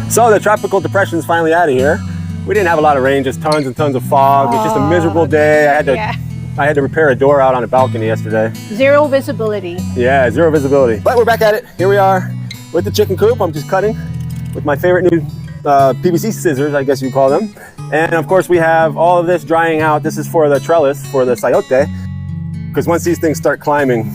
So the tropical depression is finally out of here. We didn't have a lot of rain, just tons and tons of fog. It's just a miserable day. I had to repair a door out on a balcony yesterday. Zero visibility. Yeah, zero visibility. But we're back at it. Here we are with the chicken coop. I'm just cutting with my favorite new PVC scissors, I guess you call them. And of course we have all of this drying out. This is for the trellis, for the sayote. Because once these things start climbing,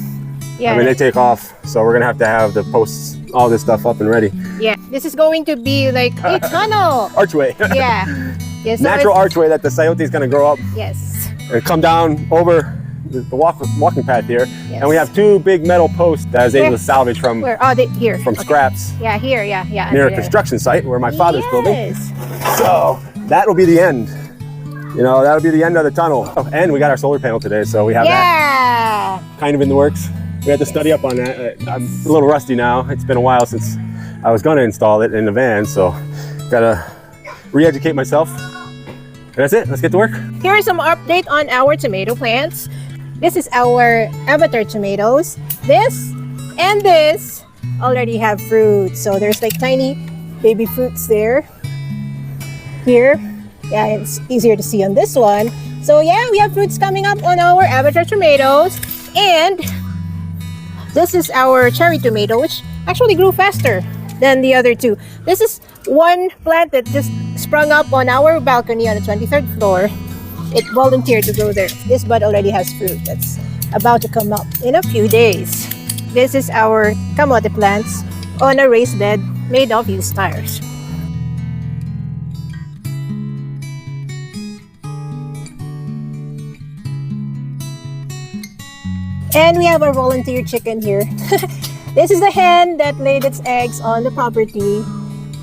I mean, they take off. So we're gonna have the posts, all this stuff up and ready. Yeah, this is going to be like a tunnel. Archway. Yeah. Yes, so natural archway that the sayote is gonna grow up. Yes. And come down over the walking path here. Yes. And we have two big metal posts that I was able to salvage from here. From scraps. Yeah, here, yeah. Near a construction site where my father's building. So that will be the end. You know, that'll be the end of the tunnel. Oh, and we got our solar panel today, so we have that kind of in the works. We had to study up on that. I'm a little rusty now. It's been a while since I was gonna install it in the van, so gotta re-educate myself. And that's it, let's get to work. Here is some update on our tomato plants. This is our avatar tomatoes. This and this already have fruit. So there's like tiny baby fruits there. Here, yeah, it's easier to see on this one. So yeah, we have fruits coming up on our avatar tomatoes. And this is our cherry tomato, which actually grew faster than the other two. This is one plant that just sprung up on our balcony on the 23rd floor. It volunteered to go there. This bud already has fruit that's about to come up in a few days. This is our kakwate plants on a raised bed made of used tires. And we have our volunteer chicken here. This is the hen that laid its eggs on the property.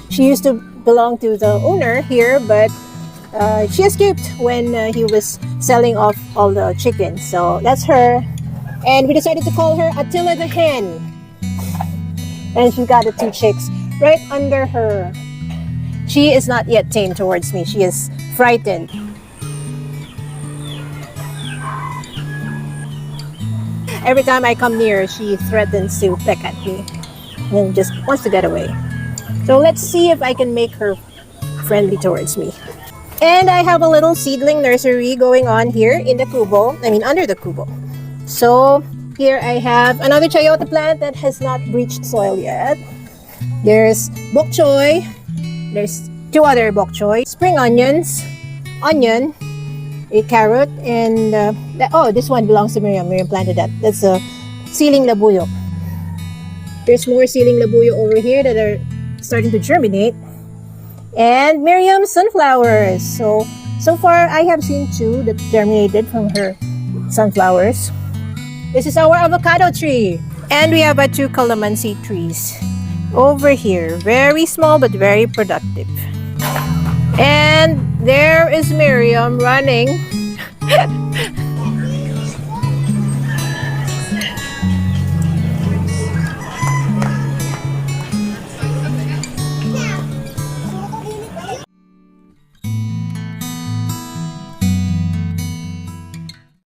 She used to belong to the owner here, but she escaped when he was selling off all the chickens. So that's her. And we decided to call her Attila the hen. And she got the two chicks right under her. She is not yet tame towards me. She is frightened. Every time I come near, she threatens to peck at me and just wants to get away. So let's see if I can make her friendly towards me. And I have a little seedling nursery going on here in the kubo, under the kubo. So here I have another chayote plant that has not breached soil yet. There's bok choy. There's two other bok choy. Spring onions, onion, a carrot, and this one belongs to Miriam. Miriam planted that. That's a siling labuyo. There's more siling labuyo over here that are starting to germinate. And Miriam's sunflowers. So far I have seen two that germinated from her sunflowers. This is our avocado tree. And we have two calamansi trees over here. Very small but very productive. And there is Miriam running